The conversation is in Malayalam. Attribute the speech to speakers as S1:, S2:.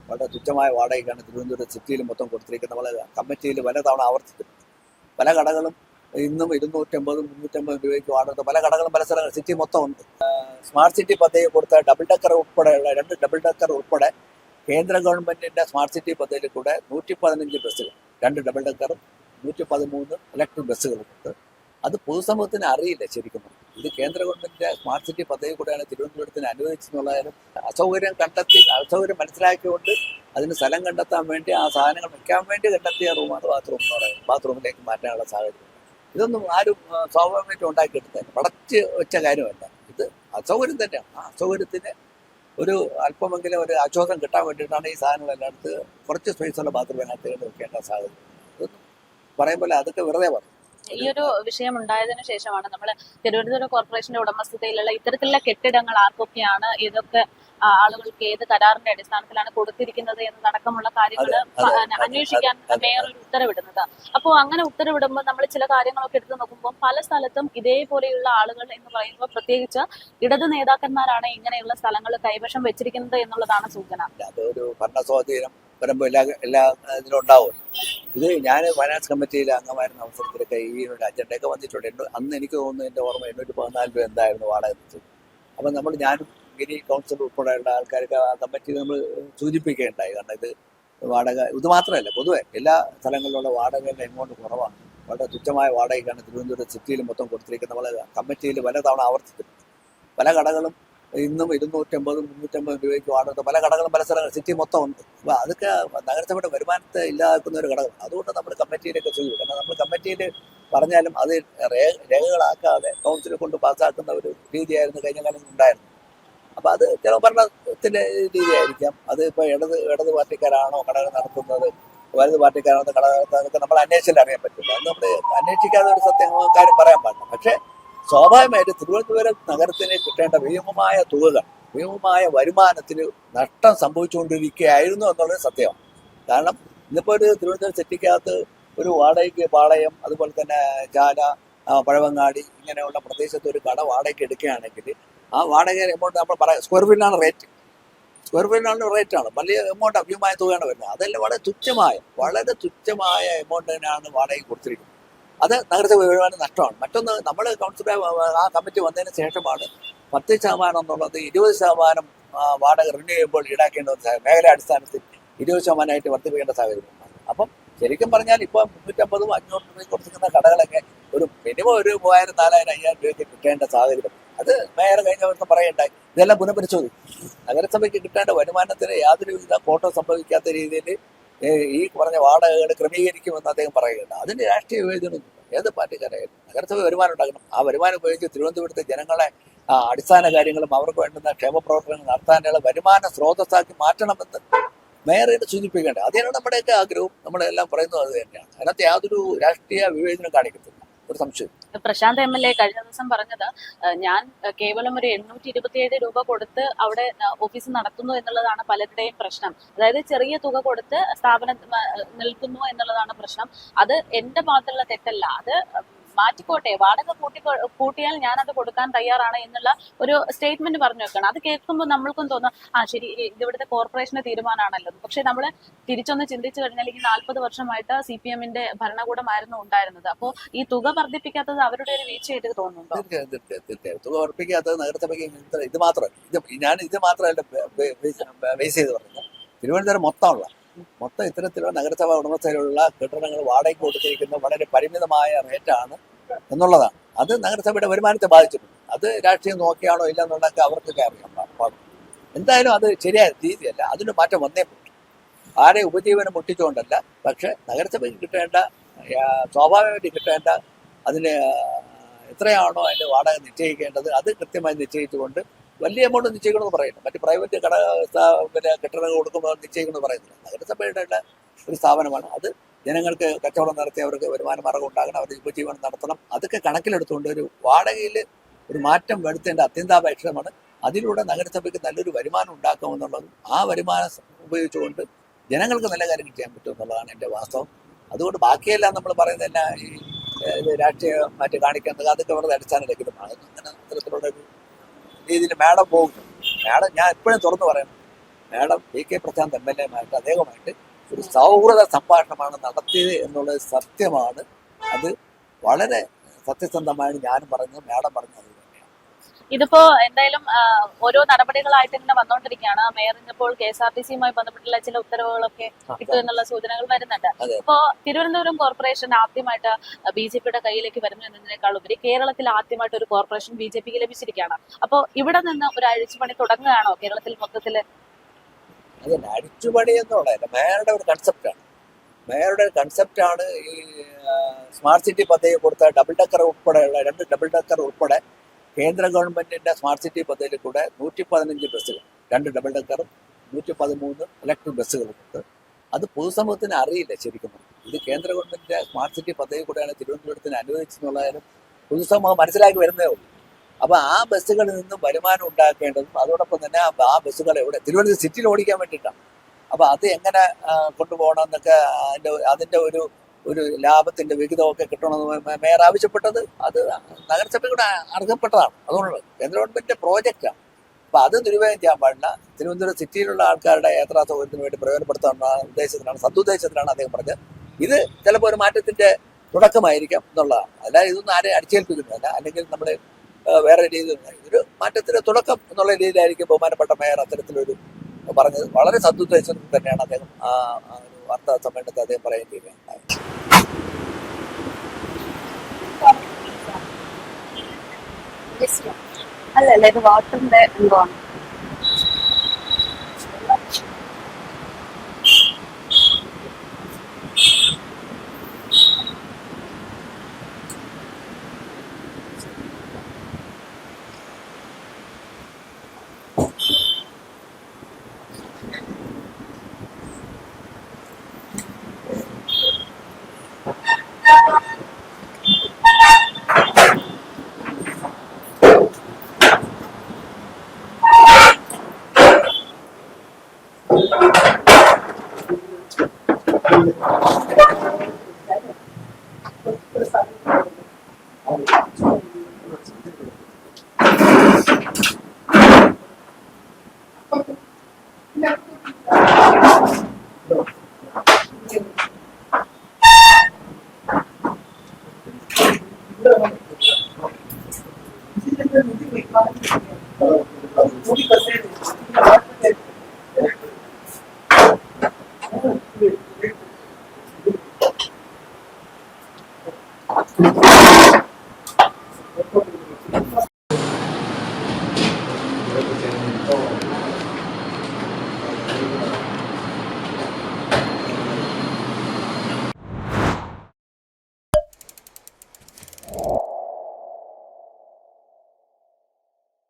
S1: വളരെ തുച്ഛമായ വാടകയ്ക്കാണ് തിരുവനന്തപുരം സിറ്റിയിൽ മൊത്തം കൊടുത്തിരിക്കുന്നത്. നമ്മൾ കമ്മിറ്റിയിൽ പലതവണ ആവർത്തിച്ചിട്ടുണ്ട്. പല കടകളും ഇന്നും 250, 350 രൂപയ്ക്ക് വാടക പല കടകളും പല സ്ഥലങ്ങൾ സിറ്റി മൊത്തം ഉണ്ട്. സ്മാർട്ട് സിറ്റി പദ്ധതി കൊടുത്ത ഡബിൾ ഡക്കർ ഉൾപ്പെടെയുള്ള 2 ഡബിൾ ഡക്കർ ഉൾപ്പെടെ കേന്ദ്ര ഗവൺമെന്റിന്റെ സ്മാർട്ട് സിറ്റി പദ്ധതിയിൽ കൂടെ 115 ബസ്സുകൾ, 2 ഡബിൾ ഡക്കറും 113 ഇലക്ട്രിക് ബസ്സുകളുണ്ട്. അത് പൊതുസമൂഹത്തിന് അറിയില്ല ശരിക്കും. ഇത് കേന്ദ്ര ഗവൺമെന്റിന്റെ സ്മാർട്ട് സിറ്റി പദ്ധതി കൂടെയാണ് തിരുവനന്തപുരത്തിന് അനുവദിച്ചെന്നുള്ളതിനും അസൗകര്യം മനസ്സിലാക്കിക്കൊണ്ട് അതിന് സ്ഥലം കണ്ടെത്താൻ വേണ്ടി ആ സാധനങ്ങൾ വെക്കാൻ വേണ്ടി കണ്ടെത്തിയ റൂമാണ് ബാത്റൂം എന്ന് പറയുന്നത്. ബാത്റൂമിലേക്ക് മാറ്റാനുള്ള സാഹചര്യം ഇതൊന്നും ആരും സ്വാഭാവികമായിട്ടും ഉണ്ടാക്കിയെടുത്തത് പടച്ച് വെച്ച കാര്യമല്ല. ഇത് അസൗകര്യം തന്നെയാണ്. ആ അസൗകര്യത്തിന് ഒരു അല്പമെങ്കിലും ഒരു ആശ്വാസം കിട്ടാൻ വേണ്ടിയിട്ടാണ് ഈ സാധനങ്ങളെല്ലാം എടുത്ത് കുറച്ച് സ്പേസുള്ള ബാത്റൂമിനകത്ത് വെക്കേണ്ട സാഹചര്യം. ഇതൊന്നും പറയുമ്പോൾ അതൊക്കെ വെറുതെ പറയും.
S2: ഈ ഒരു വിഷയം ഉണ്ടായതിനു ശേഷമാണ് നമ്മൾ തിരുവനന്തപുരം കോർപ്പറേഷന്റെ ഉടമസ്ഥതയിലുള്ള ഇത്തരത്തിലുള്ള കെട്ടിടങ്ങൾ ആർക്കൊക്കെയാണ്, ഏതൊക്കെ ആളുകൾക്ക് ഏത് കരാറിന്റെ അടിസ്ഥാനത്തിലാണ് കൊടുത്തിരിക്കുന്നത് എന്നതടക്കമുള്ള കാര്യങ്ങൾ അന്വേഷിക്കാൻ മേയർ ഒരു ഉത്തരവിടുന്നത്. അപ്പോൾ അങ്ങനെ ഉത്തരവിടുമ്പോൾ നമ്മൾ ചില കാര്യങ്ങളൊക്കെ എടുത്ത് നോക്കുമ്പോൾ പല സ്ഥലത്തും ഇതേപോലെയുള്ള ആളുകൾ എന്ന് പറയുമ്പോൾ പ്രത്യേകിച്ച് ഇടത് നേതാക്കന്മാരാണ് ഇങ്ങനെയുള്ള സ്ഥലങ്ങൾ കൈവശം വെച്ചിരിക്കുന്നത് എന്നുള്ളതാണ് സൂചന.
S1: അതൊരു ഭരണ സ്വാധീനം വരുമ്പോൾ എല്ലാ ഇതിലും ഉണ്ടാവും. ഇത് ഞാൻ ഫൈനാൻസ് കമ്മിറ്റിയിലെ അംഗമായിരുന്ന അവസരത്തിലൊക്കെ ഈ ഒരു അജണ്ടയൊക്കെ വന്നിട്ടുണ്ട്. അന്ന് എനിക്ക് തോന്നുന്നു എൻ്റെ ഓർമ്മ 814 രൂപ എന്തായിരുന്നു വാടക വെച്ചത്. അപ്പം ഞാനും ഗിരി കൗൺസിൽ ഉൾപ്പെടെയുള്ള ആൾക്കാർക്ക് ആ കമ്മിറ്റി നമ്മൾ സൂചിപ്പിക്കുകയുണ്ടായി. കാരണം ഇത് വാടക ഇത് മാത്രമല്ല, പൊതുവെ എല്ലാ സ്ഥലങ്ങളിലുള്ള വാടകകളുടെ എമൗണ്ട് കുറവാണ്. വളരെ തുച്ഛമായ വാടകയ്ക്കാണ് തിരുവനന്തപുരം സിറ്റിയിൽ മൊത്തം കൊടുത്തിരിക്കുന്നത്. നമ്മൾ കമ്മിറ്റിയിൽ പലതവണ ആവർത്തിച്ചിട്ടുണ്ട്. പല കടകളും ഇന്നും 250, 350 രൂപയ്ക്ക് വാടക പല കടകളും പല സ്ഥലങ്ങൾ സിറ്റി മൊത്തം ഉണ്ട്. അപ്പോൾ അതൊക്കെ നഗരസഭയുടെ വരുമാനത്തെ ഇല്ലാതാക്കുന്ന ഒരു ഘടകം. അതുകൊണ്ട് നമ്മൾ കമ്മിറ്റിയിലൊക്കെ ചെയ്തു. കാരണം നമ്മൾ കമ്മിറ്റിയിൽ പറഞ്ഞാലും അത് രേഖകളാക്കാതെ കൗൺസിലിൽ കൊണ്ട് പാസ്സാക്കുന്ന ഒരു രീതിയായിരുന്നു കഴിഞ്ഞ കാലം ഉണ്ടായിരുന്നു. അപ്പോൾ അത് ചില ഭരണത്തിൻ്റെ രീതിയായിരിക്കാം. അത് ഇപ്പോൾ ഇടത് പാർട്ടിക്കാരാണോ കടകൾ നടത്തുന്നത്, വലത് പാർട്ടിക്കാരാണോ കട നടത്തുന്നതൊക്കെ നമ്മൾ അന്വേഷിച്ചാൽ അറിയാൻ പറ്റില്ല. അത് നമ്മൾ അന്വേഷിക്കാതെ ഒരു കാര്യം പറയാൻ പാടില്ല. പക്ഷേ സ്വാഭാവികമായിട്ട് തിരുവനന്തപുരം നഗരത്തിന് കിട്ടേണ്ട ഭീമമായ തുകകൾ, ഭീമമായ വരുമാനത്തിന് നഷ്ടം സംഭവിച്ചുകൊണ്ടിരിക്കുകയായിരുന്നു എന്നുള്ളത് സത്യമാണ്. കാരണം ഇന്നിപ്പോൾ ഒരു തിരുവനന്തപുരം സിറ്റിക്കകത്ത് ഒരു വാടകയ്ക്ക് പാളയം, അതുപോലെ തന്നെ ചാല, പഴവങ്ങാടി ഇങ്ങനെയുള്ള പ്രദേശത്ത് ഒരു കട വാടകയ്ക്ക് എടുക്കുകയാണെങ്കിൽ ആ വാടക എമൗണ്ട് നമ്മൾ പറയാം സ്ക്വയർ ഫീറ്റിനാണ് റേറ്റാണ്. വലിയ എമൗണ്ട് അഭ്യമായ തുകയാണ് വരുന്നത്. അതെല്ലാം വളരെ തുച്ഛമായ എമൗണ്ടിനാണ് വാടകയ്ക്ക് കൊടുത്തിരിക്കുന്നത്. അത് നഗരസഭ വരുമാനം നഷ്ടമാണ്. മറ്റൊന്ന്, നമ്മൾ കൗൺസിൽ ആ കമ്മിറ്റി വന്നതിന് ശേഷമാണ് 10% എന്നുള്ളത് 20% വാടക റിന്യൂ ചെയ്യുമ്പോൾ ഈടാക്കേണ്ട ഒരു മേഖല അടിസ്ഥാനത്തിൽ 20% വർദ്ധിപ്പിക്കേണ്ട സാഹചര്യം. അപ്പം ശരിക്കും പറഞ്ഞാൽ ഇപ്പോൾ 350, 500 രൂപയ്ക്ക് കൊടുത്തിരിക്കുന്ന കടകളൊക്കെ ഒരു മിനിമം ഒരു 3000, 4000, 5000 രൂപയ്ക്ക് കിട്ടേണ്ട സാഹചര്യം. അത് മേയർ കഴിഞ്ഞ വർഷം പറയണ്ടായി. ഇതെല്ലാം പുനഃപരിശോധിക്കും. നഗരസഭയ്ക്ക് കിട്ടേണ്ട വരുമാനത്തിന് യാതൊരുവിധ കോട്ടം സംഭവിക്കാത്ത രീതിയിൽ ഈ പറഞ്ഞ വാടകകൾ ക്രമീകരിക്കുമെന്ന് അദ്ദേഹം പറയുകയുണ്ട്. അതിന് രാഷ്ട്രീയ വിവേചനമൊന്നുമില്ല. ഏത് പാർട്ടിക്കാരായാലും നഗരസഭ വരുമാനം ഉണ്ടാക്കണം. ആ വരുമാനം ഉപയോഗിച്ച് തിരുവനന്തപുരത്തെ ജനങ്ങളെ അടിസ്ഥാന കാര്യങ്ങളും അവർക്ക് വേണ്ടുന്ന ക്ഷേമ പ്രവർത്തനങ്ങൾ നടത്താനുള്ള വരുമാന സ്രോതസ്സാക്കി മാറ്റണമെന്ന് മേയറിനെ സൂചിപ്പിക്കേണ്ടത്. അതിനാണ് നമ്മുടെയൊക്കെ ആഗ്രഹവും നമ്മളെല്ലാം പറയുന്നത് അത് തന്നെയാണ്. അതിനകത്ത് യാതൊരു രാഷ്ട്രീയ വിവേചനം കാണിക്കത്തില്ല, ഒരു സംശയം.
S2: പ്രശാന്ത് MLA കഴിഞ്ഞ ദിവസം പറഞ്ഞത് ഞാൻ കേവലം ഒരു 827 രൂപ കൊടുത്ത് അവിടെ ഓഫീസ് നടത്തുന്നു എന്നുള്ളതാണ് പലരുടെയും പ്രശ്നം. അതായത് ചെറിയ തുക കൊടുത്ത് സ്ഥാപനം നിൽക്കുന്നു എന്നുള്ളതാണ് പ്രശ്നം. അത് എന്റെ ഭാഗത്തുള്ള തെറ്റല്ല, അത് മാറ്റിക്കോട്ടെ, വാടക കൂട്ടിയാൽ ഞാൻ അത് കൊടുക്കാൻ തയ്യാറാണ് എന്നുള്ള ഒരു സ്റ്റേറ്റ്മെന്റ് പറഞ്ഞു വെക്കണം. അത് കേൾക്കുമ്പോൾ നമ്മൾക്കും തോന്നും ശരി, ഇതിവിടുത്തെ കോർപ്പറേഷന്റെ തീരുമാനമാണല്ലോ. പക്ഷെ നമ്മൾ തിരിച്ചൊന്ന് ചിന്തിച്ചു കഴിഞ്ഞാൽ ഈ 40 വർഷമായിട്ട് CPM-ന്റെ ഭരണകൂടമായിരുന്നു ഉണ്ടായിരുന്നത്. അപ്പോൾ ഈ തുക വർദ്ധിപ്പിക്കാത്തത് അവരുടെ ഒരു വീഴ്ചയായിട്ട് തോന്നുന്നുണ്ടോ?
S1: തീർച്ചയായും തുക വർദ്ധിപ്പിക്കാത്തത് നഗരസഭയ്ക്ക് ഇത് മാത്രമല്ല ബേസ് ചെയ്ത് പറഞ്ഞത്. തിരുവനന്തപുരം മൊത്തം ഇത്തരത്തിലുള്ള നഗരസഭ ഉടമസ്ഥയിലുള്ള കെട്ടിടങ്ങൾ വാടകയ്ക്ക് കൊടുത്തിരിക്കുന്ന വളരെ പരിമിതമായ റേറ്റാണ് എന്നുള്ളതാണ്. അത് നഗരസഭയുടെ വരുമാനത്തെ ബാധിച്ചിട്ടുണ്ട്. അത് രാഷ്ട്രീയം നോക്കിയാണോ ഇല്ല എന്നുള്ളതൊക്കെ അവർക്കൊക്കെ അറിയാൻ പാടും. എന്തായാലും അത് ശരിയായ രീതിയല്ല. അതിന് മാറ്റം വന്നേ പറ്റും. ആരെ ഉപജീവനം മുട്ടിച്ചുകൊണ്ടല്ല, പക്ഷെ നഗരസഭയ്ക്ക് കിട്ടേണ്ട സ്വാഭാവികമായിട്ട് കിട്ടേണ്ട അതിന് എത്രയാണോ അതിൻ്റെ വാടക നിശ്ചയിക്കേണ്ടത് അത് കൃത്യമായി നിശ്ചയിച്ചുകൊണ്ട് വലിയ എമൗണ്ട് നിശ്ചയിക്കണമെന്ന് പറയുന്നു. മറ്റ് പ്രൈവറ്റ് കെട്ടിടങ്ങൾ കൊടുക്കുമ്പോൾ നിശ്ചയിക്കണമെന്ന് പറയുന്നില്ല. നഗരസഭയുടെ ഒരു സ്ഥാപനമാണ്. അത് ജനങ്ങൾക്ക് കച്ചവടം നടത്തി അവർക്ക് വരുമാന മാർഗം ഉണ്ടാകണം, അവരുടെ ഉപജീവനം നടത്തണം. അതൊക്കെ കണക്കിലെടുത്തുകൊണ്ട് ഒരു വാടകയിൽ ഒരു മാറ്റം വരുത്തേണ്ട അത്യന്താപേക്ഷിതമാണ്. അതിലൂടെ നഗരസഭയ്ക്ക് നല്ലൊരു വരുമാനം ഉണ്ടാക്കുമെന്നുള്ളതും ആ വരുമാനം ഉപയോഗിച്ചുകൊണ്ട് ജനങ്ങൾക്ക് നല്ല കാര്യങ്ങൾ ചെയ്യാൻ പറ്റും എന്നുള്ളതാണ് എൻ്റെ വാസ്തവം. അതുകൊണ്ട് ബാക്കിയെല്ലാം നമ്മൾ പറയുന്നതല്ല ഈ രാഷ്ട്രീയം മാറ്റി കാണിക്കേണ്ടത് അതൊക്കെ അവരുടെ അടിസ്ഥാനരഹിതമാണ്. അങ്ങനെ അത്തരത്തിലുള്ള ഒരു രീതിയിൽ മാഡം പോകും. മാഡം ഞാൻ എപ്പോഴും തുറന്നു പറയണം, മാഡം പി.കെ. പ്രശാന്ത് എം.എൽ.എയുമായിട്ട് അദ്ദേഹമായിട്ട് ഒരു സൗഹൃദ സംഭാഷണമാണ് നടത്തിയത് എന്നുള്ളത് സത്യമാണ്. അത് വളരെ സത്യസന്ധമായിട്ട് ഞാനും പറഞ്ഞു, മാഡം പറഞ്ഞു. അത് തന്നെയാണ്.
S2: ഇതിപ്പോ എന്തായാലും ഓരോ നടപടികളായിട്ട് ഇങ്ങനെ വന്നുകൊണ്ടിരിക്കുകയാണ്. മേയർ ഇപ്പോൾ KSRTC-യുമായി ബന്ധപ്പെട്ടുള്ള ചില ഉത്തരവുകളൊക്കെ കിട്ടും എന്നുള്ള സൂചനകൾ വരുന്നുണ്ട്. ഇപ്പോ തിരുവനന്തപുരം കോർപ്പറേഷൻ ആദ്യമായിട്ട് BJP-യുടെ കയ്യിലേക്ക് വരുന്നു എന്നതിനേക്കാൾ ഉപരി കേരളത്തിൽ ആദ്യമായിട്ട് ഒരു കോർപ്പറേഷൻ BJP-ക്ക് ലഭിച്ചിരിക്കുകയാണ്. അപ്പോ ഇവിടെ നിന്ന് ഒരു അഴിച്ചുപണി തുടങ്ങുകയാണോ കേരളത്തിൽ മൊത്തത്തില്?
S1: അതിന് അടിച്ചുപണി എന്നുള്ളതല്ല, മേയറുടെ ഒരു കൺസെപ്റ്റാണ്. മേയറുടെ കൺസെപ്റ്റാണ് ഈ സ്മാർട്ട് സിറ്റി പദ്ധതി കൊടുത്ത ഡബിൾ ഡക്കർ ഉൾപ്പെടെയുള്ള 2 ഡബിൾ ഡക്കർ ഉൾപ്പെടെ കേന്ദ്ര ഗവൺമെന്റിന്റെ സ്മാർട്ട് സിറ്റി പദ്ധതിയിൽ കൂടെ 115 ബസ്സുകൾ, 2 ഡബിൾ ഡക്കറും 113 ഇലക്ട്രിക് ബസ്സുകളുമുണ്ട്. അത് പൊതുസമൂഹത്തിന് അറിയില്ല ശരിക്കും. ഇത് കേന്ദ്ര ഗവൺമെന്റിന്റെ സ്മാർട്ട് സിറ്റി പദ്ധതി കൂടെയാണ് തിരുവനന്തപുരത്തിന് അനുവദിച്ചെന്നുള്ളതായാലും പൊതുസമൂഹം മനസ്സിലാക്കി വരുന്നേ ഉള്ളൂ. അപ്പൊ ആ ബസ്സുകളിൽ നിന്നും വരുമാനം ഉണ്ടാക്കേണ്ടതും അതോടൊപ്പം തന്നെ ആ ബസ്സുകൾ എവിടെ തിരുവനന്തപുരം സിറ്റിയിൽ ഓടിക്കാൻ വേണ്ടിയിട്ടാണ്. അപ്പൊ അത് എങ്ങനെ കൊണ്ടുപോകണം എന്നൊക്കെ അതിന്റെ ഒരു ലാഭത്തിന്റെ വിഹിതമൊക്കെ കിട്ടണമെന്ന് മേയർ ആവശ്യപ്പെട്ടത് അത് നഗരസഭയുടെ അർഹപ്പെട്ടതാണ്. അതുകൊണ്ടുള്ളത് കേന്ദ്ര ഗവൺമെന്റിന്റെ പ്രോജക്റ്റാണ്. അപ്പൊ അത് ദുരുപയോഗം ചെയ്യാൻ പാടില്ല. തിരുവനന്തപുരം സിറ്റിയിലുള്ള ആൾക്കാരുടെ യാത്രാ സൗകര്യത്തിന് വേണ്ടി പ്രയോജനപ്പെടുത്താനുള്ള ഉദ്ദേശത്തിലാണ്, സദുദ്ദേശത്തിലാണ് അദ്ദേഹം പറഞ്ഞത്. ഇത് ചിലപ്പോൾ ഒരു മാറ്റത്തിന്റെ തുടക്കമായിരിക്കാം എന്നുള്ളതാണ്. അല്ലാതെ ഇതൊന്നും ആരെയും അടിച്ചേൽപ്പിക്കുന്നതല്ല, അല്ലെങ്കിൽ നമ്മൾ വേറെ രീതിയിൽ ഇതൊരു മാറ്റത്തിന്റെ തുടക്കം എന്നുള്ള രീതിയിലായിരിക്കും ബഹുമാനപ്പെട്ട മേയർ അത്തരത്തിലൊരു പറഞ്ഞത്. വളരെ സദുദ്ദേശത്തിൽ തന്നെയാണ് അദ്ദേഹം ആ ഒരു വാർത്താ സമ്മേളനത്തിൽ അദ്ദേഹം പറയുകയും
S2: അല്ലല്ല, ഇത് വാട്ടറിന്റെ എന്തോ ആണ്.
S3: Thank you.